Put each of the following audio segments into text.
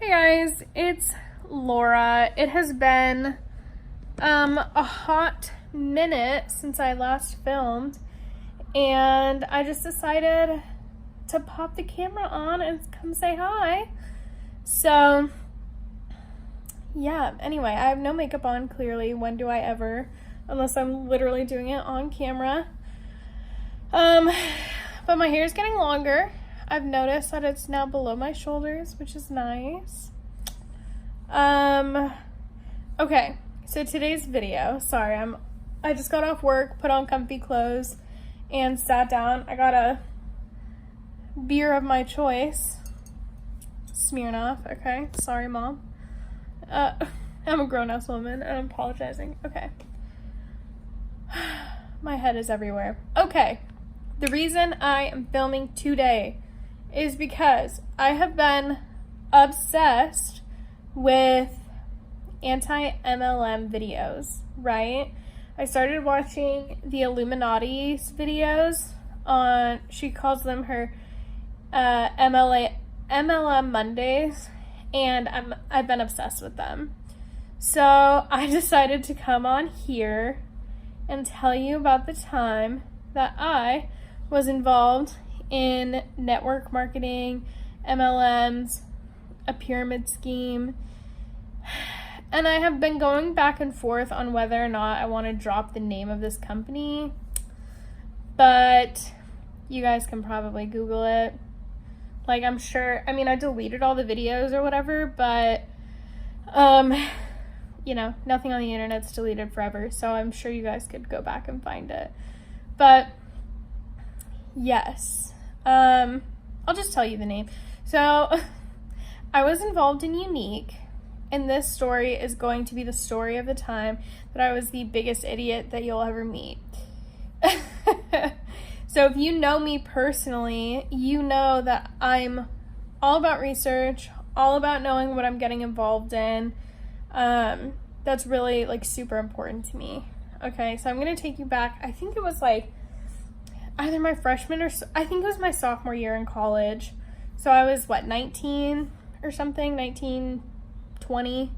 Hey guys, it's Laura. It has been a hot minute since I last filmed, and I just decided to pop the camera on and come say hi. So yeah, anyway, I have no makeup on, clearly. When do I ever? Unless I'm literally doing it on camera. But my hair is getting longer. I've noticed that it's now below my shoulders, which is nice. Okay, so today's video, I just got off work, put on comfy clothes, and sat down. I got a beer of my choice, Smirnoff, okay? Sorry, Mom. I'm a grown-ass woman, and I'm apologizing. Okay. My head is everywhere. Okay, the reason I am filming today is because I have been obsessed with anti-MLM videos, right? I started watching the Illuminati's videos on, she calls them her MLM Mondays, and I've been obsessed with them. So I decided to come on here and tell you about the time that I was involved in network marketing, MLMs, a pyramid scheme, and I have been going back and forth on whether or not I want to drop the name of this company, but you guys can probably Google it. Like, I'm sure, I mean, I deleted all the videos or whatever, but, you know, nothing on the internet's deleted forever, so I'm sure you guys could go back and find it. But yes, I'll just tell you the name. So I was involved in Unique, and this story is going to be the story of the time that I was the biggest idiot that you'll ever meet. So if you know me personally, you know that I'm all about research, all about knowing what I'm getting involved in. That's really, like, super important to me. Okay, so I'm going to take you back. I think it was, like, either my freshman or, I think it was my sophomore year in college. So I was, 19 or something, 19, 20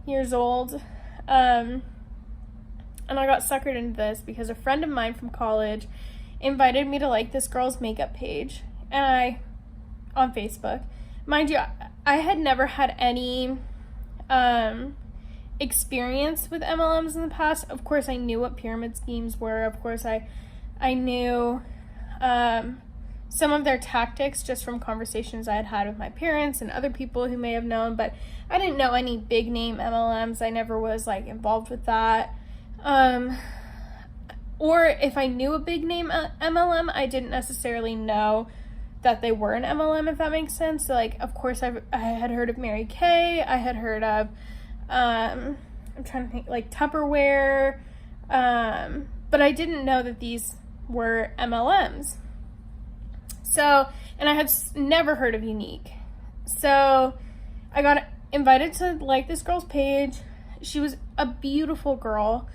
years old. And I got suckered into this because a friend of mine from college invited me to like this girl's makeup page, and on Facebook. Mind you, I had never had any experience with MLMs in the past. Of course, I knew what pyramid schemes were. Of course, I knew some of their tactics just from conversations I had had with my parents and other people who may have known, but I didn't know any big name MLMs. I never was, like, involved with that. Or if I knew a big name MLM, I didn't necessarily know that they were an MLM, if that makes sense. So, like, of course, I had heard of Mary Kay. I had heard of, I'm trying to think, like, Tupperware. But I didn't know that these were MLMs. So, and I had never heard of Unique. So I got invited to like this girl's page. She was a beautiful girl.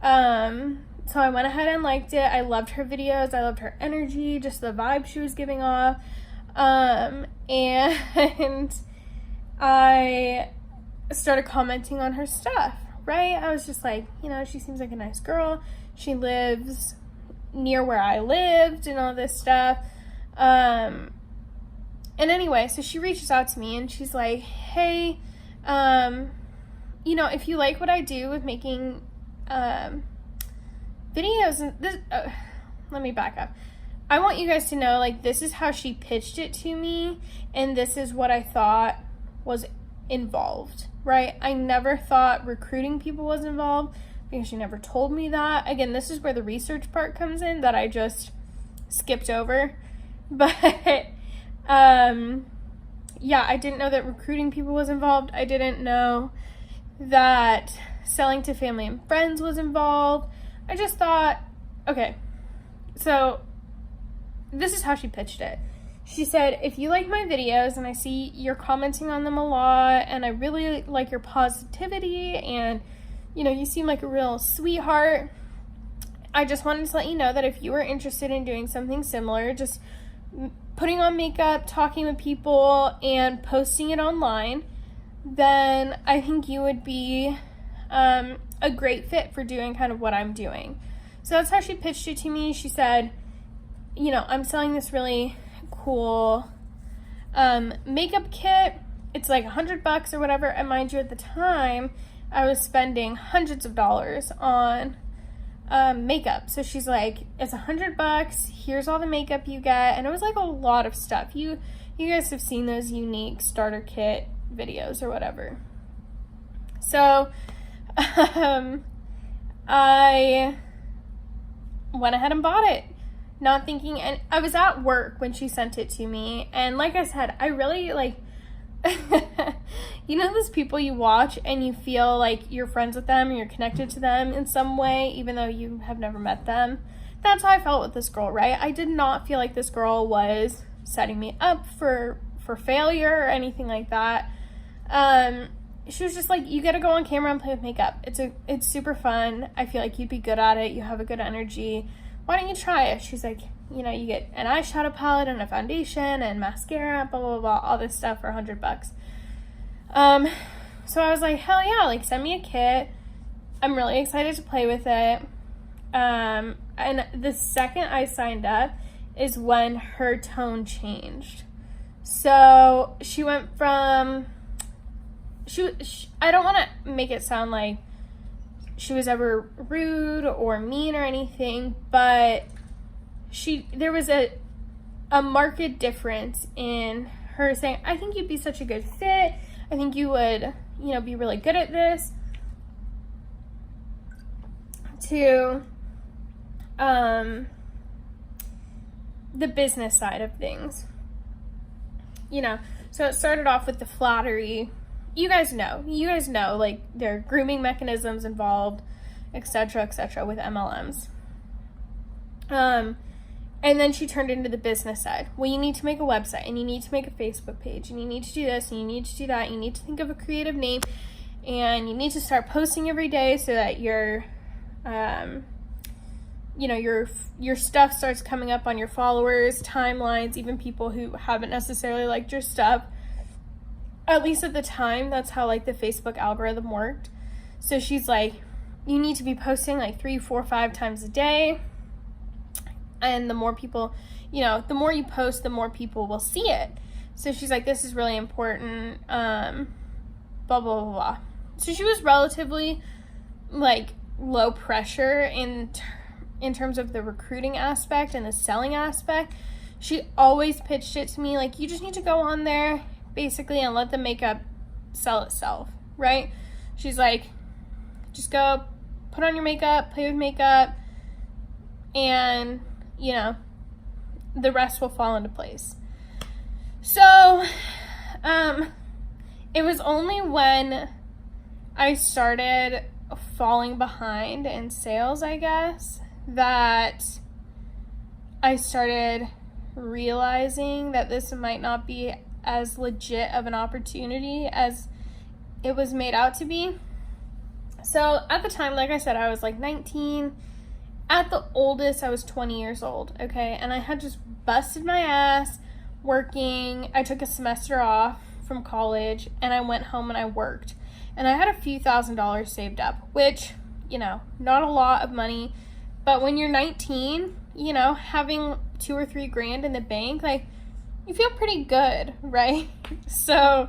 So I went ahead and liked it. I loved her videos. I loved her energy, just the vibe she was giving off. And I started commenting on her stuff, right? I was just like, you know, she seems like a nice girl. She lives near where I lived and all this stuff. And anyway, so she reaches out to me and she's like, hey, you know, if you like what I do with making, videos and this, let me back up. I want you guys to know, like, this is how she pitched it to me, and this is what I thought was involved, right? I never thought recruiting people was involved because she never told me that. Again, this is where the research part comes in that I just skipped over. But, yeah, I didn't know that recruiting people was involved. I didn't know that selling to family and friends was involved. I just thought, okay, so this is how she pitched it. She said, if you like my videos and I see you're commenting on them a lot and I really like your positivity and, you know, you seem like a real sweetheart, I just wanted to let you know that if you were interested in doing something similar, just putting on makeup, talking with people, and posting it online, then I think you would be a great fit for doing kind of what I'm doing. So that's how she pitched it to me. She said, you know, I'm selling this really cool makeup kit. It's like $100 or whatever. And mind you, at the time, I was spending hundreds of dollars on makeup. So she's like, it's $100. Here's all the makeup you get. And it was like a lot of stuff. You guys have seen those unique starter kit videos or whatever. So I went ahead and bought it, not thinking, and I was at work when she sent it to me, and like I said, I really like you know those people you watch and you feel like you're friends with them and you're connected to them in some way even though you have never met them? That's how I felt with this girl, right? I did not feel like this girl was setting me up for failure or anything like that. She was just like, you gotta go on camera and play with makeup. It's super fun. I feel like you'd be good at it. You have a good energy. Why don't you try it? She's like, you know, you get an eyeshadow palette and a foundation and mascara, blah, blah, blah, all this stuff for $100. So I was like, hell yeah, like send me a kit. I'm really excited to play with it. And the second I signed up is when her tone changed. So she went from, I don't want to make it sound like she was ever rude or mean or anything, but there was a marked difference in her saying, I think you'd be such a good fit. I think you would, you know, be really good at this. To the business side of things. You know, so it started off with the flattery. You guys know, like, there are grooming mechanisms involved, etc., with MLMs. And then she turned into the business side. Well, you need to make a website, and you need to make a Facebook page, and you need to do this, and you need to do that, and you need to think of a creative name, and you need to start posting every day so that your stuff starts coming up on your followers, timelines, even people who haven't necessarily liked your stuff. At least at the time, that's how, like, the Facebook algorithm worked. So she's like, you need to be posting, like, 3, 4, 5 times a day. And the more people, you know, the more you post, the more people will see it. So she's like, this is really important, blah, blah, blah, blah. So she was relatively, like, low pressure in terms of the recruiting aspect and the selling aspect. She always pitched it to me, like, you just need to go on there, basically, and let the makeup sell itself, right? She's like, just go put on your makeup, play with makeup, and, you know, the rest will fall into place. So, it was only when I started falling behind in sales, I guess, that I started realizing that this might not be as legit of an opportunity as it was made out to be. So at the time, like I said, I was like 19. At the oldest, I was 20 years old, okay? And I had just busted my ass working. I took a semester off from college, and I went home and I worked. And I had a few $1,000s saved up, which, you know, not a lot of money. But when you're 19, you know, having $2 or $3 grand in the bank, like, you feel pretty good, right? So,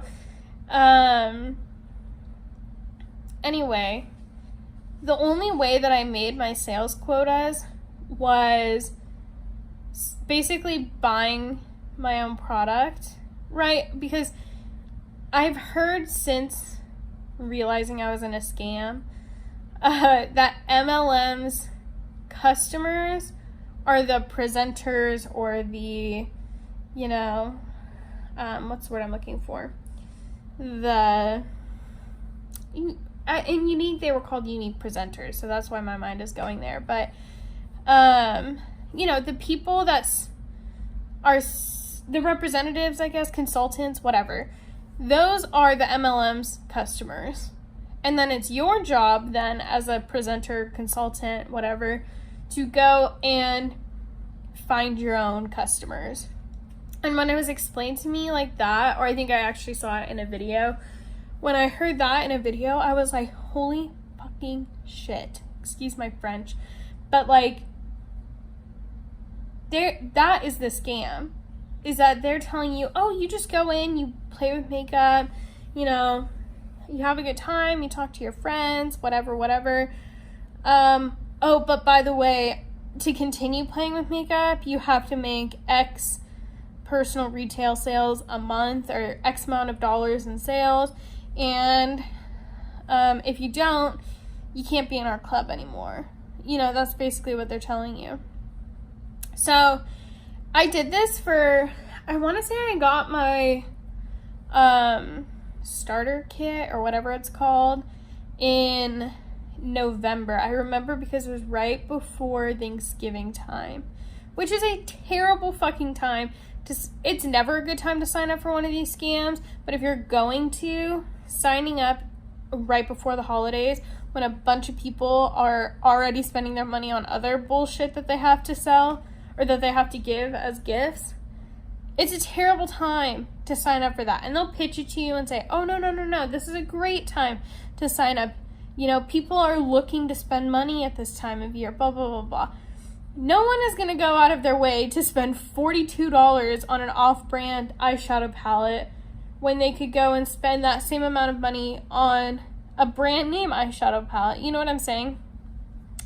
anyway, the only way that I made my sales quotas was basically buying my own product, right? Because I've heard since realizing I was in a scam that MLM's customers are the presenters or the, you know, what's the word I'm looking for? In Unique, they were called unique presenters, so that's why my mind is going there. But, you know, the people are the representatives, I guess, consultants, whatever. Those are the MLM's customers. And then it's your job then as a presenter, consultant, whatever, to go and find your own customers. And when it was explained to me like that, or I think I actually saw it in a video when I heard that in a video, I was like, holy fucking shit. Excuse my French. But like, that is the scam. Is that they're telling you, oh, you just go in, you play with makeup, you know, you have a good time, you talk to your friends, whatever. Oh, but by the way, to continue playing with makeup, you have to make X personal retail sales a month or X amount of dollars in sales. And if you don't, you can't be in our club anymore. You know, that's basically what they're telling you. So I did this for, I want to say I got my starter kit or whatever it's called in November. I remember because it was right before Thanksgiving time, which is a terrible fucking time to, it's never a good time to sign up for one of these scams, but if you're going to, signing up right before the holidays when a bunch of people are already spending their money on other bullshit that they have to sell or that they have to give as gifts, it's a terrible time to sign up for that. And they'll pitch it to you and say, oh, no, this is a great time to sign up. You know, people are looking to spend money at this time of year, blah, blah, blah, blah. No one is going to go out of their way to spend $42 on an off-brand eyeshadow palette when they could go and spend that same amount of money on a brand name eyeshadow palette. You know what I'm saying?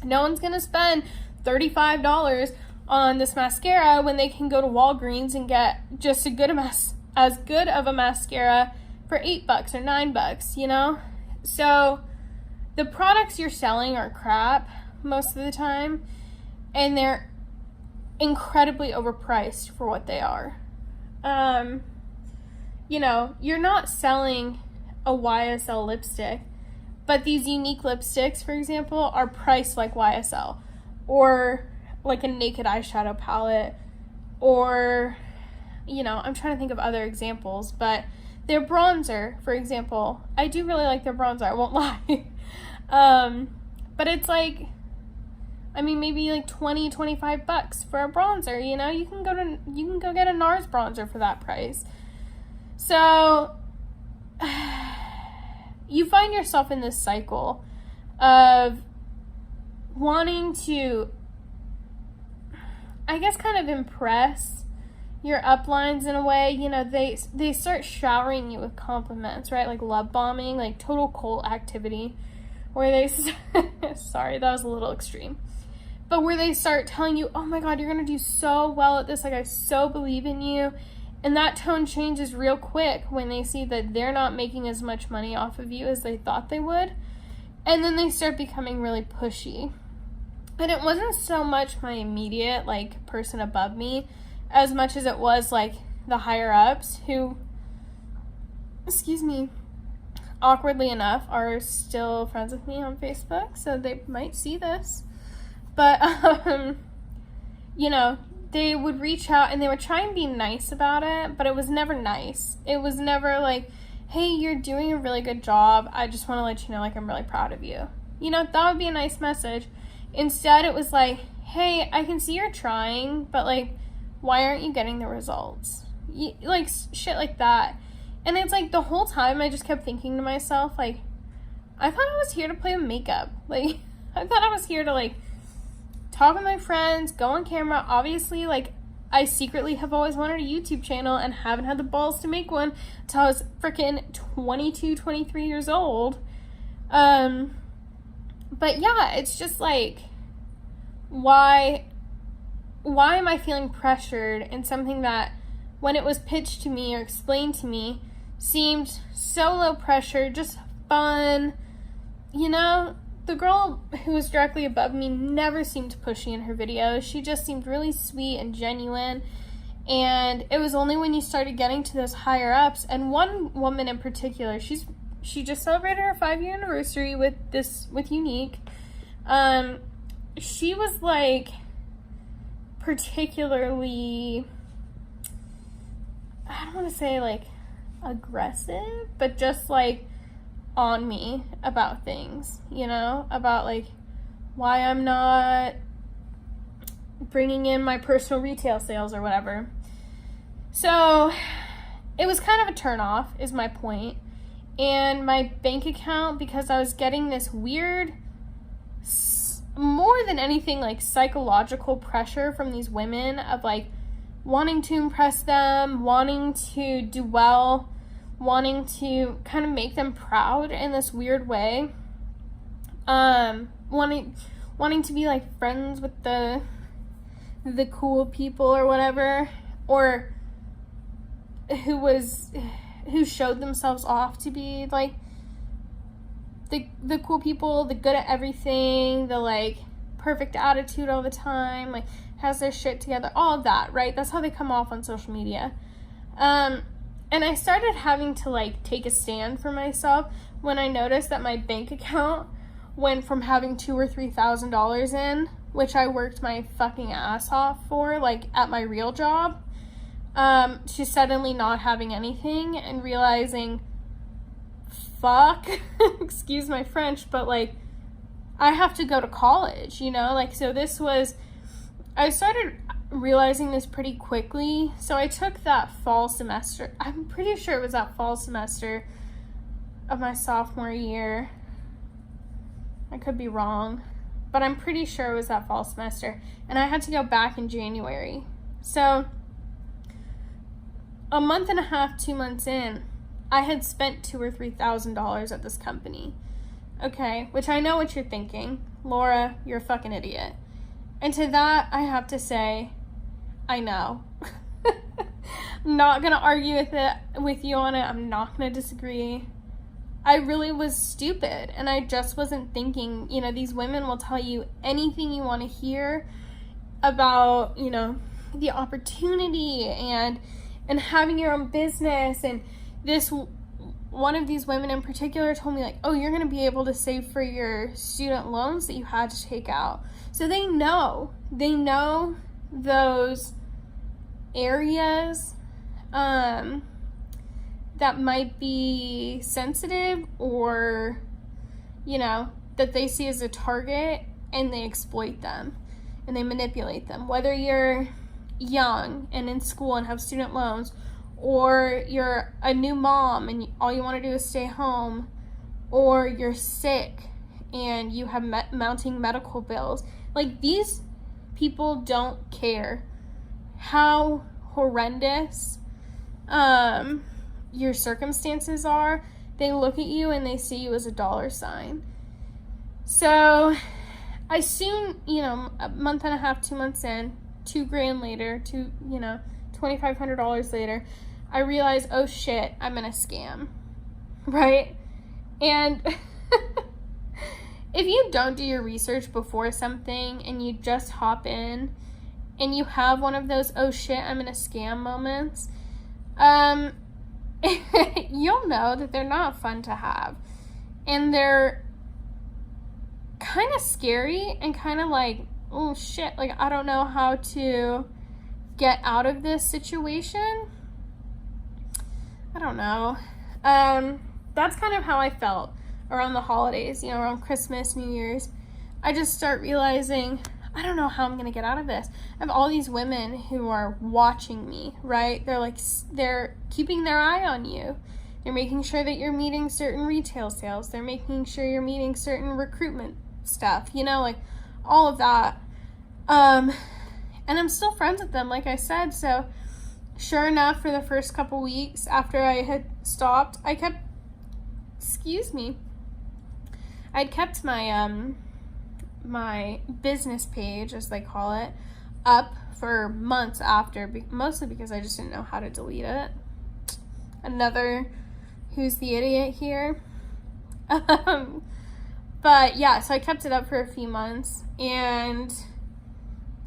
No one's going to spend $35 on this mascara when they can go to Walgreens and get just as good of a mascara for $8 or $9, you know? So the products you're selling are crap most of the time, and they're incredibly overpriced for what they are. You know, you're not selling a YSL lipstick, but these unique lipsticks, for example, are priced like YSL, or like a naked eyeshadow palette, or, you know, I'm trying to think of other examples, but their bronzer, for example, I do really like their bronzer, I won't lie. But it's like, I mean, maybe like $20-25 for a bronzer, you know? You can go get a NARS bronzer for that price. So you find yourself in this cycle of wanting to, I guess, kind of impress your uplines in a way. You know, they start showering you with compliments, right? Like love bombing, like total cult activity, where they sorry, that was a little extreme, but where they start telling you, oh my god, you're gonna do so well at this, like I so believe in you. And that tone changes real quick when they see that they're not making as much money off of you as they thought they would. And then they start becoming really pushy. And it wasn't so much my immediate, like, person above me, as much as it was, like, the higher-ups who, excuse me, awkwardly enough, are still friends with me on Facebook, so they might see this. But, you know, they would reach out and they would try and be nice about it, but it was never nice. It was never like, hey, you're doing a really good job. I just want to let you know, like, I'm really proud of you. You know, that would be a nice message. Instead, it was like, hey, I can see you're trying, but, like, why aren't you getting the results? Like, shit like that. And it's like, the whole time I just kept thinking to myself, like, I thought I was here to play with makeup. Like, I thought I was here to, like, talk with my friends, go on camera. Obviously, like, I secretly have always wanted a YouTube channel and haven't had the balls to make one until I was freaking 22, 23 years old. But yeah, it's just like, why am I feeling pressured in something that, when it was pitched to me or explained to me, seemed so low pressure, just fun, you know? The girl who was directly above me never seemed pushy in her videos. She just seemed really sweet and genuine. And it was only when you started getting to those higher ups, and one woman in particular, she just celebrated her 5-year anniversary with Unique. She was like particularly, I don't want to say like aggressive, but just like on me about things, you know, about like why I'm not bringing in my personal retail sales or whatever. So it was kind of a turn off, is my point. And my bank account, because I was getting this weird, more than anything, like psychological pressure from these women of like wanting to impress them, wanting to do well, wanting to kind of make them proud in this weird way. Wanting to be like friends with the cool people or whatever, or who showed themselves off to be like the cool people, the good at everything, the like perfect attitude all the time, like has their shit together, all of that, right? That's how they come off on social media. And I started having to like take a stand for myself when I noticed that my bank account went from having $2,000 or $3,000 in, which I worked my fucking ass off for, like at my real job, to suddenly not having anything and realizing, fuck, excuse my French, but like, I have to go to college, you know? Like, so I started realizing this pretty quickly. So I took that fall semester, I'm pretty sure it was that fall semester of my sophomore year. I could be wrong, but I'm pretty sure it was that fall semester. And I had to go back in January. So a month and a half, 2 months in, I had spent $2,000 or $3,000 at this company. Okay, which I know what you're thinking. Laura, you're a fucking idiot. And to that, I have to say, I know. I'm not gonna argue with you on it. I'm not gonna disagree. I really was stupid, and I just wasn't thinking. You know, these women will tell you anything you want to hear about, you know, the opportunity and having your own business. And this one of these women in particular told me, like, oh, you're going to be able to save for your student loans that you had to take out. So they know those areas that might be sensitive, or, you know, that they see as a target, and they exploit them and they manipulate them. Whether you're young and in school and have student loans, or you're a new mom and all you want to do is stay home, or you're sick and you have mounting medical bills. Like, these people don't care how horrendous your circumstances are. They look at you and they see you as a dollar sign. So I soon, you know, a month and a half, 2 months in, $2,000 later, $2,500 later, I realized, oh shit, I'm in a scam, right? And if you don't do your research before something and you just hop in and you have one of those, oh shit, I'm in a scam moments, you'll know that they're not fun to have. And they're kind of scary and kind of like, oh shit, like, I don't know how to get out of this situation. I don't know. That's kind of how I felt around the holidays, you know, around Christmas, New Year's. I just start realizing, I don't know how I'm going to get out of this. I have all these women who are watching me, right? They're keeping their eye on you. They're making sure that you're meeting certain retail sales. They're making sure you're meeting certain recruitment stuff, you know, like all of that. And I'm still friends with them, like I said. So sure enough, for the first couple weeks after I had stopped, I'd kept my my business page, as they call it, up for months after, mostly because I just didn't know how to delete it. Another who's the idiot here. But yeah, so I kept it up for a few months, and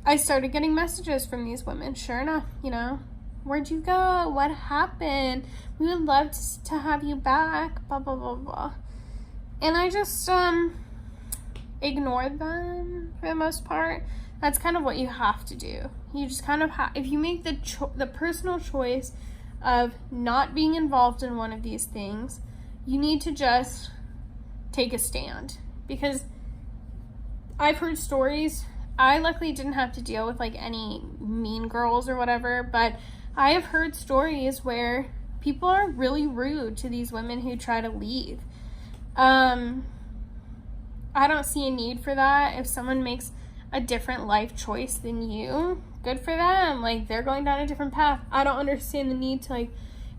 I started getting messages from these women. Sure enough, you know, where'd you go? What happened? We would love to have you back, blah, blah, blah, blah. And I just ignored them for the most part. That's kind of what you have to do. You just kind of if you make the personal choice of not being involved in one of these things, you need to just take a stand. Because I've heard stories. I luckily didn't have to deal with like any mean girls or whatever, but I have heard stories where people are really rude to these women who try to leave. I don't see a need for that. If someone makes a different life choice than you, good for them. Like, they're going down a different path. I don't understand the need to, like,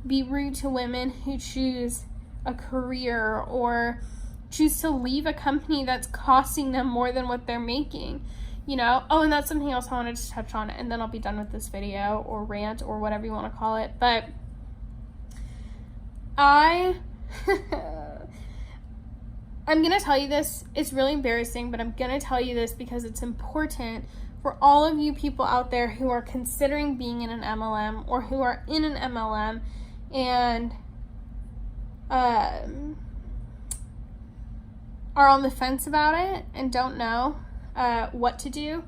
be rude to women who choose a career or choose to leave a company that's costing them more than what they're making, you know? Oh, and that's something else I wanted to touch on, and then I'll be done with this video or rant or whatever you want to call it. But I'm going to tell you this. It's really embarrassing, but I'm going to tell you this because it's important for all of you people out there who are considering being in an MLM or who are in an MLM and are on the fence about it and don't know what to do.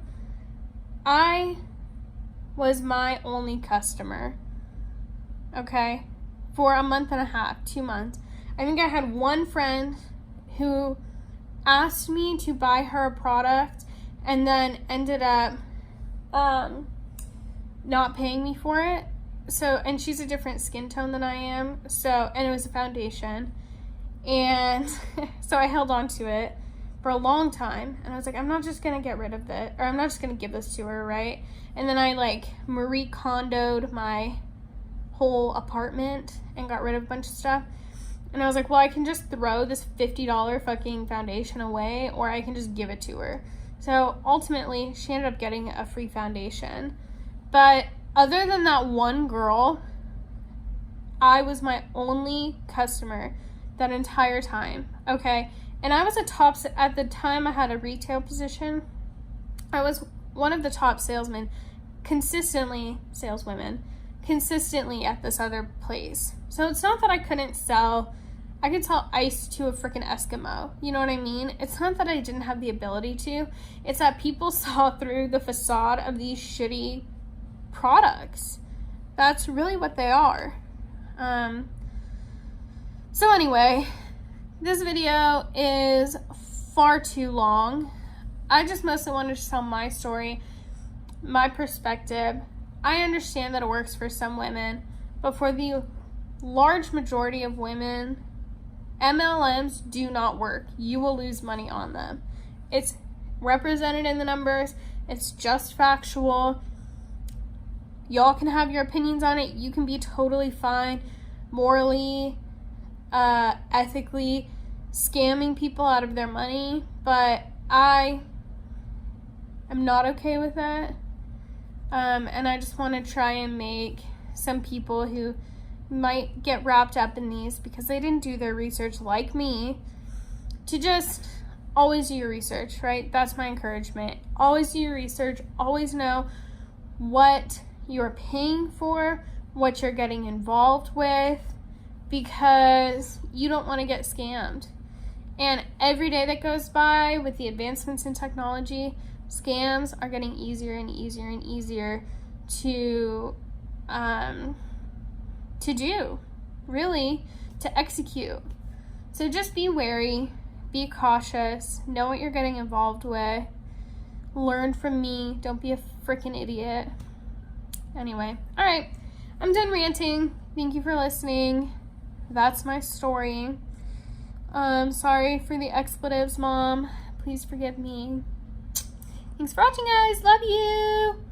I was my only customer, okay, for a month and a half, 2 months. I think I had one friend who asked me to buy her a product and then ended up not paying me for it. So, and she's a different skin tone than I am. So, and it was a foundation. And so I held on to it for a long time. And I was like, I'm not just going to get rid of it. Or I'm not just going to give this to her, right? And then I, like, Marie Kondo'd my whole apartment and got rid of a bunch of stuff. And I was like, well, I can just throw this $50 fucking foundation away, or I can just give it to her. So ultimately, she ended up getting a free foundation. But other than that one girl, I was my only customer that entire time, okay? And I was a top, at the time I had a retail position. I was one of the top saleswomen consistently at this other place. So it's not that I couldn't sell. I could sell ice to a freaking Eskimo. You know what I mean? It's not that I didn't have the ability to. It's that people saw through the facade of these shitty products. That's really what they are. So anyway, this video is far too long. I just mostly wanted to tell my story, my perspective. I understand that it works for some women, but for the large majority of women, MLMs do not work. You will lose money on them. It's represented in the numbers. It's just factual. Y'all can have your opinions on it. You can be totally fine, morally, ethically scamming people out of their money, but I am not okay with that. And I just want to try and make some people who might get wrapped up in these because they didn't do their research like me to just always do your research, right? That's my encouragement. Always do your research. Always know what you're paying for, what you're getting involved with, because you don't want to get scammed. And every day that goes by with the advancements in technology, scams are getting easier and easier and easier to do, really, to execute. So just be wary, be cautious, know what you're getting involved with, learn from me, don't be a freaking idiot. Anyway, all right, I'm done ranting. Thank you for listening. That's my story. Sorry for the expletives, Mom. Please forgive me. Thanks for watching, guys. Love you.